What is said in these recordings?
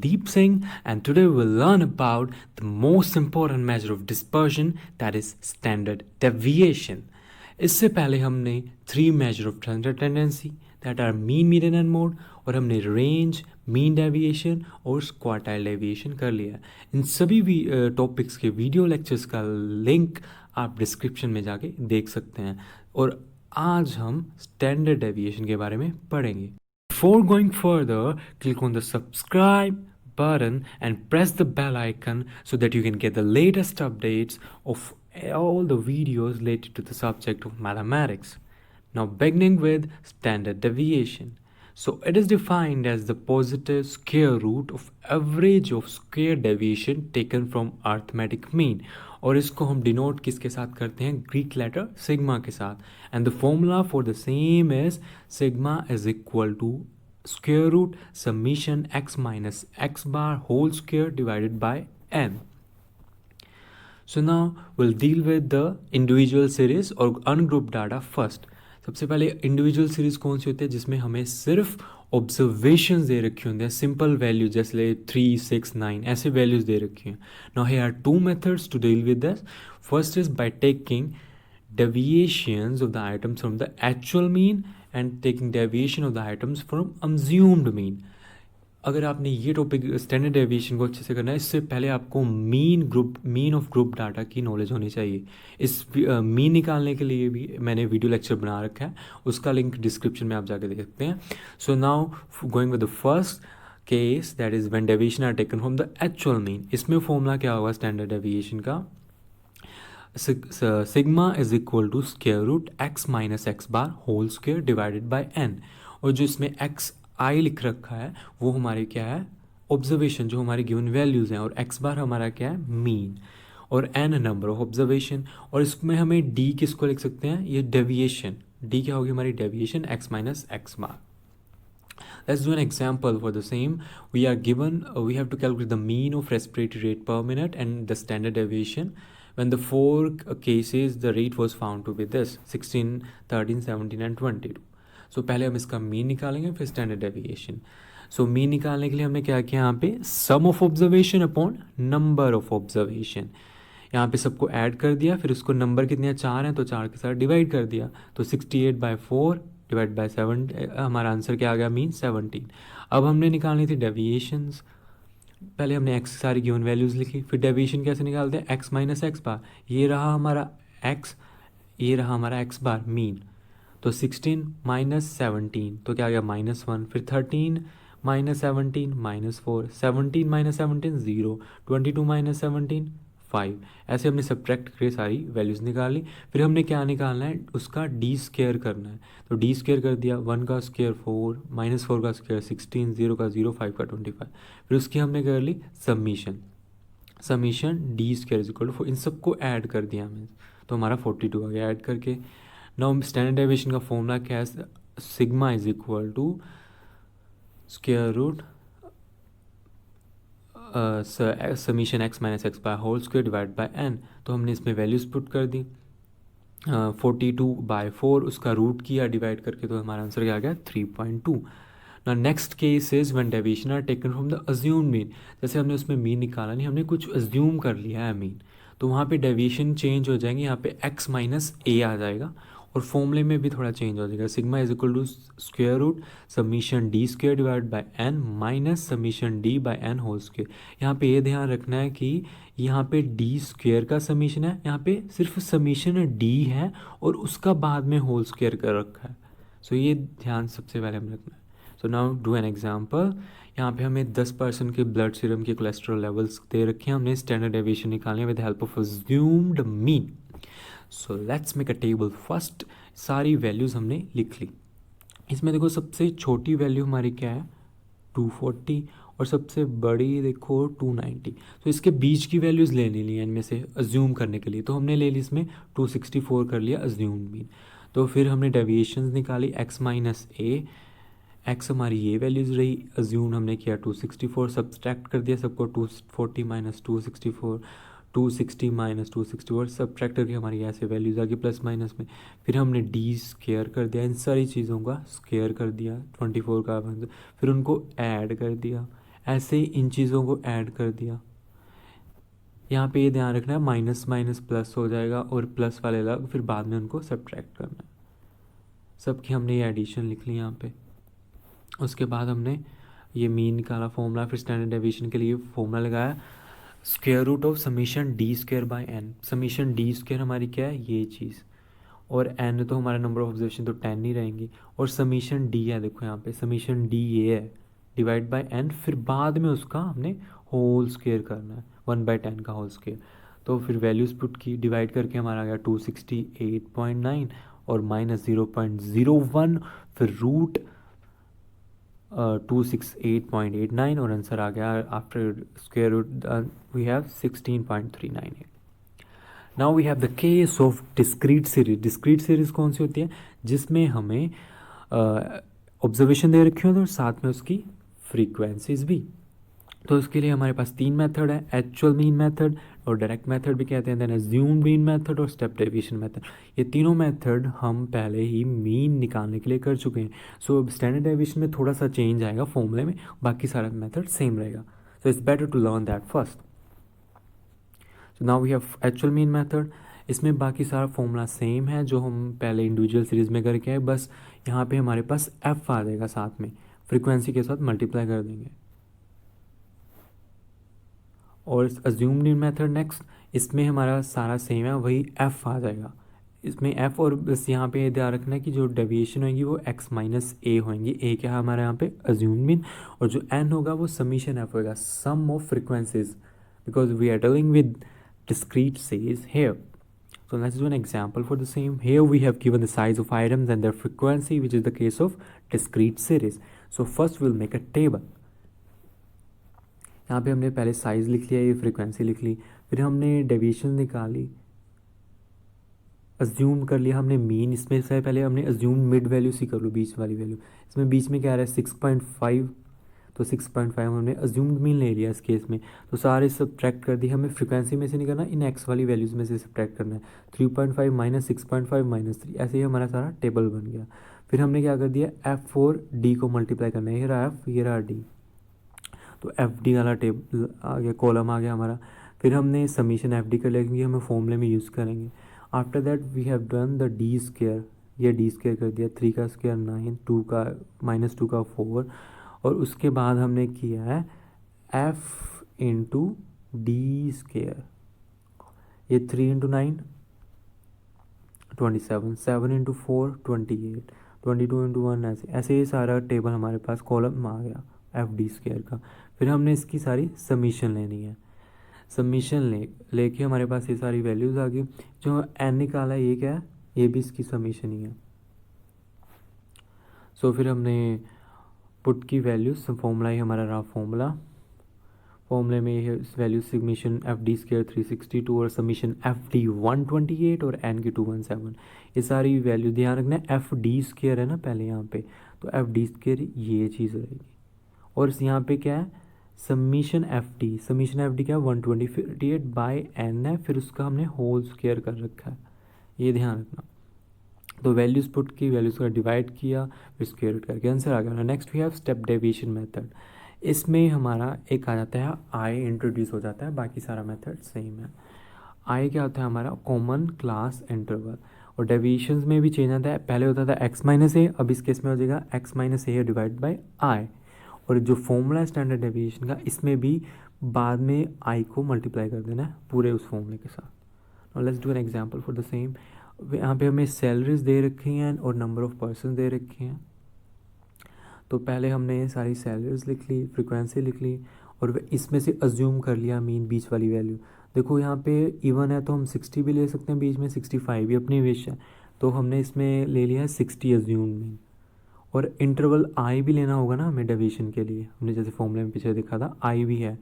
Deep Singh, and today we'll learn about the most important measure of dispersion, that is standard deviation. इससे पहले हमने 3 measure of standard tendency, that are mean, median and mode, और हमने range, mean deviation और quartile deviation कर लिया. इन सभी topics के वीडियो लेक्चर्स का लिंक आप डिस्क्रिप्शन में जाके देख सकते हैं. और आज हम स्टैंडर्ड डेविएशन के बारे में पढ़ेंगे. Before going further, click on the subscribe button and press the bell icon so that you can get the latest updates of all the videos related to the subject of mathematics. Now beginning with standard deviation. So it is defined as the positive square root of average of square deviation taken from arithmetic mean. और इसको हम denote किसके साथ करते हैं? Greek letter sigma के साथ. And the formula for the same is sigma is equal to square root summation x minus x bar whole square divided by n. So now will deal with the individual series और ungroup data first. सबसे पहले individual series कौन सी होती है? जिसमें हमें सिर्फ ऑब्जर्वेशंस दे रखी होती हैं, सिंपल वैल्यू जैसे 3, 6, 9 ऐसे वैल्यूज दे रखी हैं. Now here are 2 methods to deal with this. First is by taking deviations of the items from the actual mean and taking deviation of the items from assumed mean. अगर आपने ये topic standard deviation को अच्छे से करना है, इससे पहले आपको मीन ऑफ ग्रुप डाटा की नॉलेज होनी चाहिए. इस मीन निकालने के लिए भी मैंने वीडियो लेक्चर बना रखा है, उसका लिंक डिस्क्रिप्शन में आप जाके देख सकते हैं. So now going with the first case, that is when deviation are taken from the actual mean. इसमें फॉर्मूला क्या होगा स्टैंडर्ड डेविएशन का? Sigma is equal to square root x minus x bar whole square divided by n. और जो इसमें x आई लिख रखा है वो हमारे क्या है? ऑब्जर्वेशन, जो हमारी गिवन वैल्यूज़ हैं. और एक्स बार हमारा क्या है? मीन. और n नंबर ऑफ ऑब्जर्वेशन. और इसमें हमें d किसको लिख सकते हैं? ये डेविएशन. d क्या होगी हमारी? Deviation x minus x bar. Let's do an example for the same. We are given, we have to calculate the mean of respiratory rate per minute and the standard deviation. When the 4 cases, the rate was found to be this: 16, 13, 17 and 22. So पहले हम इसका mean निकालेंगे, फिर standard deviation. So mean निकालने के लिए हमने क्या किया यहाँ पे? Sum of observation upon number of observation. यहाँ पे सबको ऐड कर दिया, फिर उसको नंबर कितने 4 हैं तो 4 के साथ डिवाइड कर दिया. तो 68/4 डिवाइड बाय 7, हमारा आंसर क्या आ गया? मीन 17. अब हमने निकालनी थी डेविएशंस. पहले हमने एक्स सारी गिवन वैल्यूज़ लिखी, फिर डेविएशन कैसे निकालते हैं? एक्स माइनस एक्स बार. ये रहा हमारा एक्स, ये रहा हमारा एक्स बार मीन. तो 16 माइनस 17 तो क्या आ गया? -1. फिर 13 माइनस 17 -4. 17 माइनस 17 0. 22 माइनस 17 5. ऐसे हमने सब्ट्रैक्ट करके सारी वैल्यूज़ निकाली. फिर हमने क्या निकालना है? उसका डी स्क्वायर करना है. तो डी स्क्वायर कर दिया. 1 का स्क्वायर 4, -4 का स्क्वायर 16, 0 का 0, 5 का 25. फिर उसकी हमने कर ली summation D square is equal to 4. इन सबको ऐड कर दिया हमने, तो हमारा 42 आ गया ऐड करके. नाउ स्टैंडर्ड डेविएशन का फॉर्मूला क्या है? Sigma is equal to square root summation x minus x by whole square divide by n. तो हमने इसमें वैल्यूज पुट कर दी. 42/4 उसका रूट किया डिवाइड करके, तो हमारा आंसर क्या आ गया? 3.2. ना next case is when deviation are taken from the assumed mean. जैसे हमने उसमें मीन निकाला नहीं, हमने कुछ अज्यूम कर लिया है मीन, तो वहाँ पे डेविएशन चेंज हो जाएंगे. यहाँ पे x माइनस ए आ जाएगा और फॉर्मूले में भी थोड़ा चेंज हो जाएगा. Sigma is equal to square root summation D square divide by n minus summation d by n whole square. यहाँ पे ये ध्यान रखना है कि यहाँ पे डी स्क्वायर का समीशन है, यहाँ पे सिर्फ समीशन डी है और उसका बाद में होल स्क्वायर कर रखा है. सो ये ध्यान सबसे पहले हमें रखना है. So now do an example. यहाँ पे हमें 10% के ब्लड सीरम के कोलेस्ट्रॉल लेवल्स दे रखे हैं. हमने स्टैंडर्ड डेविएशन निकालने with help of assumed mean. So let's make a table. First सारी वैल्यूज़ हमने लिख ली. इसमें देखो सबसे छोटी वैल्यू हमारी क्या है? 240 और सबसे बड़ी देखो 290. तो इसके बीच की वैल्यूज़ ले ली इनमें से अज्यूम करने के लिए. तो हमने ले ली इसमें 264 कर लिया अज्यूम्ड मीन. तो फिर हमने डेविएशंस निकाली एक्स माइनस ए. एक्स हमारी ये वैल्यूज़ रही, अज्यूम हमने किया 264, सब्सट्रैक्ट कर दिया सबको. 240 माइनस 264, 260 माइनस 264 सब्ट्रैक्ट करके हमारी ऐसे वैल्यूज़ आ गई प्लस माइनस में. फिर हमने डी स्क्वायर कर दिया, इन सारी चीज़ों का स्क्वायर कर दिया 24 का. फिर उनको ऐड कर दिया. ऐसे ही इन चीज़ों को ऐड कर दिया। यहाँ पे ये ध्यान रखना है माइनस माइनस प्लस हो जाएगा और प्लस वाले अलग, फिर बाद में उनको सब्ट्रैक्ट करना है। सबकी हमने ये एडिशन लिख ली यहाँ पे। उसके बाद हमने ये मीन निकाला फॉर्मूला, फिर स्टैंडर्ड डेविएशन के लिए फॉर्मूला लगाया, square root of summation D square by n. Summation D square हमारी क्या है, ये चीज़, और एन तो हमारा नंबर ऑफ ऑब्जर्वेशन तो 10 ही रहेंगी, और समीशन डी है, देखो यहाँ पे समीशन डी ये है, डिवाइड बाय एन, फिर बाद में उसका हमने होल स्क्वायर करना है, 1/10 का होल स्क्वायर। तो फिर वैल्यूज पुट की, डिवाइड करके हमारा आ गया 268.9 और माइनस 0.01, फिर रूट 268.89 और आंसर आ गया after square root we have 16.398। Now we have the case of discrete series. Discrete series कौन सी होती है, जिसमें हमें ऑब्जर्वेशन दे रखी होती है और साथ में उसकी फ्रीक्वेंसीज भी। तो इसके लिए हमारे पास 3 मेथड है, एक्चुअल मीन मेथड और डायरेक्ट मेथड भी कहते हैं, देन अज्यूम्ड मीन मेथड और स्टेप डेविएशन मेथड। ये तीनों मेथड हम पहले ही मीन निकालने के लिए कर चुके हैं। सो स्टैंडर्ड डेविएशन में थोड़ा सा चेंज आएगा फॉर्मूले में, बाकी सारा मेथड सेम रहेगा। So it's better to learn that first. So now we have actual mean method. इसमें बाकी सारा फॉर्मूला सेम है जो हम पहले इंडिविजुअल सीरीज़ में करके आए, बस यहाँ पे हमारे पास एफ आ जाएगा साथ में, फ्रीक्वेंसी के साथ मल्टीप्लाई कर देंगे। और अज्यूम्ड मीन मेथड नेक्स्ट, इसमें हमारा सारा सेम है, वही एफ आ जाएगा इसमें एफ, और बस यहाँ पे ध्यान रखना है कि जो डेविएशन होगी वो एक्स माइनस ए होंगी। ए क्या है हमारे यहाँ पे अज्यूम्ड मीन, और जो एन होगा वो समीशन एफ होगा, sum of frequencies, because we are dealing with discrete series here. So let's do an example for the same. Here we have given the size of items and their frequency, which is the case of discrete series. So first we'll make a table. यहाँ पे हमने पहले size लिख लिया, ये frequency लिख ली, फिर हमने डेविएशन निकाली, अज्यूम कर लिया हमने मीन। इसमें से पहले हमने अज्यूम मिड वैल्यू सी कर लो, बीच वाली वैल्यू। इसमें बीच में क्या आ रहा है 6.5, तो 6.5 हमने अज्यूम्ड मीन ले लिया इस केस में। तो सारे सब्ट्रैक्ट कर दिए, हमें फ्रीक्वेंसी में से नहीं करना, इन एक्स वाली वैल्यूज़ में से सब्ट्रैक्ट करना है। 3.5 माइनस 6.5 माइनस 3, ऐसे ही हमारा सारा टेबल बन गया। फिर हमने क्या कर दिया, एफ और डी को मल्टीप्लाई करना है, ये रहा एफ, ये रहा डी, तो एफ डी वाला टेबल आ गया, कॉलम आ गया हमारा। फिर हमने समीशन एफ डी कर लिया क्योंकि हमें फॉर्मूले में यूज़ करेंगे। After that we have done the d square, ये डी स्क्वायर कर दिया, 3 का स्क्वायर 9, 2 का -2 का 4, और उसके बाद हमने किया है एफ इंटू डी स्क्वायर, ये 3 इंटू 9 27, 7 इंटू 4 28, 22 इंटू 1, ऐसे ऐसे ये सारा टेबल हमारे पास कॉलम आ गया एफ डी स्क्वायर का। फिर हमने इसकी सारी समीशन लेनी है, समीशन लेके हमारे पास ये सारी वैल्यूज़ आ गई। जो एन निकाला है ये क्या है, ये भी इसकी समीशन ही है। सो फिर हमने पुट की वैल्यूज, फॉर्मूला ही हमारा रहा फॉर्मूले में ये value summation f d square 362 और समीशन एफ डी 128 और एन की 217, ये सारी वैल्यू ध्यान रखना है। एफ डी स्क्वायर है ना पहले यहाँ पे, तो एफ डी स्क्वायर ये चीज़ रहेगी, और यहाँ पे क्या है summation f D, summation f D क्या है 128 बाय एन है, फिर उसका हमने होल स्क्वायर कर रखा है, ये ध्यान रखना। तो वैल्यूज पुट की, वैल्यूज का डिवाइड किया, फिर स्क्वायर रूट करके आंसर आ गया। Next we have step deviation method. इसमें हमारा एक आ जाता है आई इंट्रोड्यूस हो जाता है, बाकी सारा मेथड सेम है। आई क्या होता है हमारा कॉमन क्लास इंटरवल, और डेविएशंस में भी चेंज आता है, पहले होता था एक्स माइनस ए, अब इस केस में हो जाएगा x minus A divide by I. और जो फॉर्मूला है स्टैंडर्ड डेविएशन का, इसमें भी बाद में आई को मल्टीप्लाई कर देना है पूरे उस फॉर्मूले के साथ। Now let's do an example for the same. यहाँ पे हमें सैलरीज दे रखी हैं और नंबर ऑफ़ पर्सन दे रखे हैं। तो पहले हमने ये सारी सैलरीज लिख ली, फ्रीक्वेंसी लिख ली, और इसमें से अज्यूम कर लिया मीन बीच वाली वैल्यू। देखो यहाँ पे इवन है तो हम 60 भी ले सकते हैं, बीच में 65 भी अपनी विश है, तो हमने इसमें ले लिया है 60 अज्यूम मीन। और इंटरवल आई भी लेना होगा ना हमें डेविएशन के लिए, हमने जैसे फॉर्मूले में पीछे देखा था आई भी है।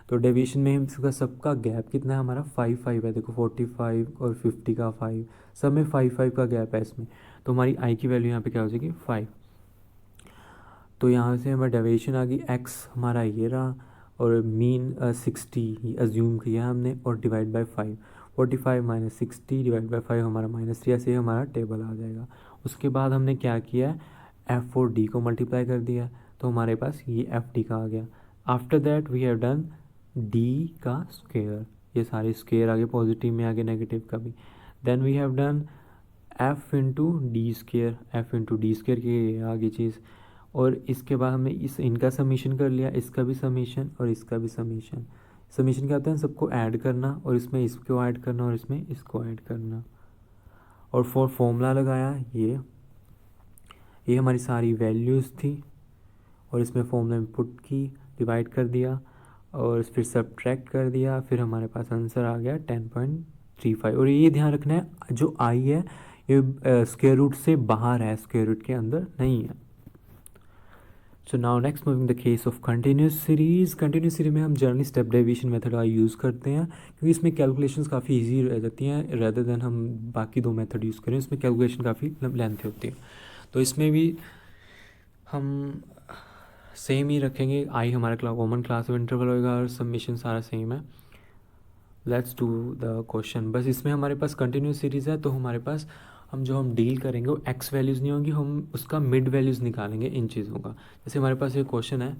तो डेविएशन में इसका सबका गैप कितना है हमारा 5 है, देखो 45 और 50 का 5, सब में 5 का गैप है इसमें। तो हमारी आई की वैल्यू यहाँ पे क्या हो जाएगी 5। तो यहाँ से हमारा डेविएशन आ गई, एक्स हमारा ये रहा, और मीन 60 अज्यूम किया हमने, और divide by 5, 45 minus 60 divide by 5 हमारा -3, ऐसे ही हमारा टेबल आ जाएगा। उसके बाद हमने क्या किया है, एफ और डी को मल्टीप्लाई कर दिया, तो हमारे पास ये एफ डी का आ गया। After that we have done d का स्क्वायर, ये सारे स्क्वायर आगे पॉजिटिव में आगे नेगेटिव का भी। Then we have done f into d square, f into d square की आगे चीज़, और इसके बाद हमने इनका समीशन कर लिया, इसका भी समीशन और इसका भी समीशन। समीशन क्या होता है, सबको ऐड करना और इसमें इसको ऐड करना और इसमें इसको ऐड करना, और फॉर्मूला लगाया ये हमारी सारी वैल्यूज़ थी, और इसमें फॉर्मूला में पुट की, डिवाइड कर दिया और फिर सब्ट्रैक्ट कर दिया, फिर हमारे पास आंसर आ गया 10.35। और ये ध्यान रखना है जो आई है ये स्क्वायर रूट से बाहर है, स्क्वायर रूट के अंदर नहीं है। So now next moving the case of continuous series. Continuous series में हम जनरली स्टेप डेविएशन मेथड का यूज़ करते हैं, क्योंकि इसमें कैलकुलेशंस काफ़ी इजी रह जाती हैं रेदर देन हम बाकी दो मेथड यूज़ करें, इसमें कैलकुलेशन काफ़ी लेंथी होती है। तो इसमें भी हम सेम ही रखेंगे, आई हमारा कॉमन क्लास ऑफ इंटरवल होगा और सबमिशन सारा सेम है। Let's do the question. बस इसमें हमारे पास कंटिन्यूस सीरीज़ है, तो हमारे पास हम डील करेंगे वो एक्स वैल्यूज़ नहीं होंगी, हम उसका मिड वैल्यूज़ निकालेंगे इन चीज़ों का। जैसे हमारे पास ये क्वेश्चन है,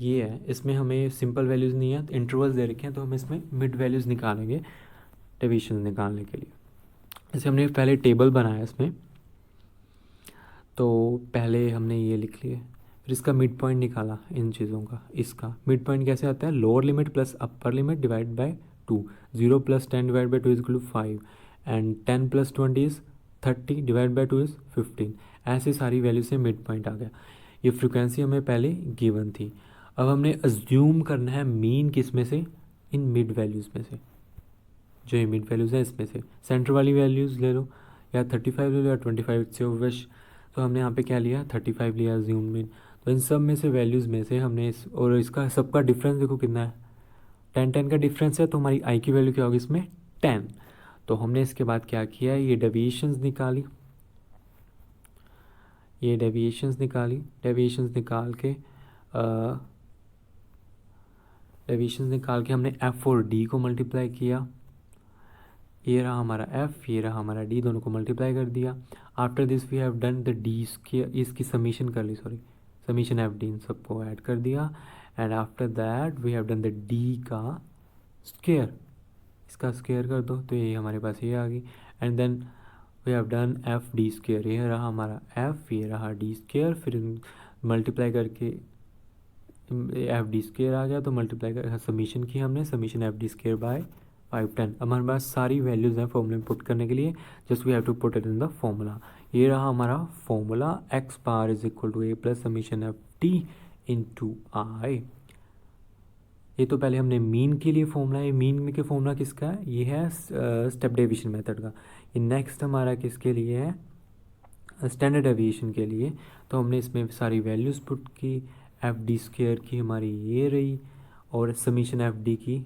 ये है, इसमें हमें सिंपल वैल्यूज़ नहीं है, इंटरवल्स दे रखे हैं, तो हम इसमें मिड वैल्यूज़ निकालेंगे डेविएशन निकालने के लिए। जैसे हमने पहले टेबल बनाया इसमें, तो पहले हमने ये लिख लिए, फिर इसका मिड पॉइंट निकाला इन चीज़ों का। इसका मिड पॉइंट कैसे आता है, lower limit plus upper limit divide by 2, 0 + 10 divide by 2 is equal to 5, and 10 + 20 is 30 divide by 2 is 15। ऐसे सारी वैल्यू से मिड पॉइंट आ गया। ये फ्रिक्वेंसी हमें पहले गिवन थी। अब हमने अज्यूम करना है मीन किस में से, इन मिड वैल्यूज़ में से, जो ये मिड वैल्यूज़ हैं इसमें से। सेंटर वाली वैल्यूज़ ले लो, या 35 ले लो या 25 से विश। तो हमने यहाँ पे क्या लिया, 35 लिया अज्यूम मीन। तो इन सब में से वैल्यूज़ में से हमने और इसका सबका डिफरेंस देखो कितना है, 10 का डिफरेंस है, तो हमारी आई की वैल्यू क्या होगी इसमें, 10। तो हमने इसके बाद क्या किया, ये डेविएशंस निकाली, ये डेविएशंस निकाली, डेविएशंस निकाल के हमने एफ और डी को मल्टीप्लाई किया। ये रहा हमारा एफ, ये रहा हमारा डी, दोनों को मल्टीप्लाई कर दिया। After this we have done the d square, इसकी समीशन कर ली, सॉरी समीशन एफ डी, इन सबको ऐड कर दिया। And after that we have done the d का स्क्वायर, इसका स्क्वायर कर दो, तो ये हमारे पास ये आ गई। And then we have done f d square, ये रहा हमारा एफ, ये रहा डी स्क्वायर, फिर मल्टीप्लाई करके एफ डी स्क्वायर आ गया, तो मल्टीप्लाई कर समीशन की हमने, summation f d square bye 510। अब हमारे पास सारी वैल्यूज़ हैं फॉर्मूले में पुट करने के लिए, just we have to put it in the formula. ये रहा हमारा formula, X bar is equal to A plus summation F T into I. ये तो पहले हमने मीन के लिए फॉर्मूला है, मीन में के फॉर्मूला किसका है, ये है स्टेप डेविएशन मेथड का। ये नेक्स्ट हमारा किसके लिए है, स्टैंडर्ड डेविएशन के लिए। तो हमने इसमें सारी वैल्यूज़ पुट की, एफ डी स्क्वायर की हमारी ये रही, और समीशन एफ डी की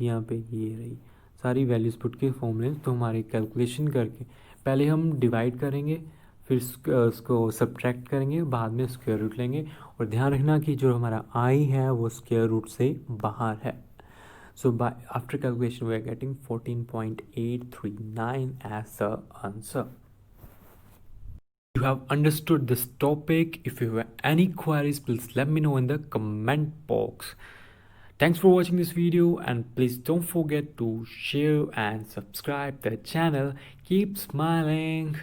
यहाँ पे ये रही, सारी वैल्यूज़ पुट के फॉर्मूले। तो हमारी कैलकुलेशन करके पहले हम डिवाइड करेंगे, फिर उसको सब्ट्रैक्ट करेंगे, बाद में स्क्वायर रूट लेंगे। और ध्यान रखना कि जो हमारा आई है वो स्क्वायर रूट से बाहर है। So by after calculation we are getting 14.839 as the answer. You have understood this topic. If you have any queries, please let me know in the comment box. Thanks for watching this video, and please don't forget to share and subscribe the channel. Keep smiling.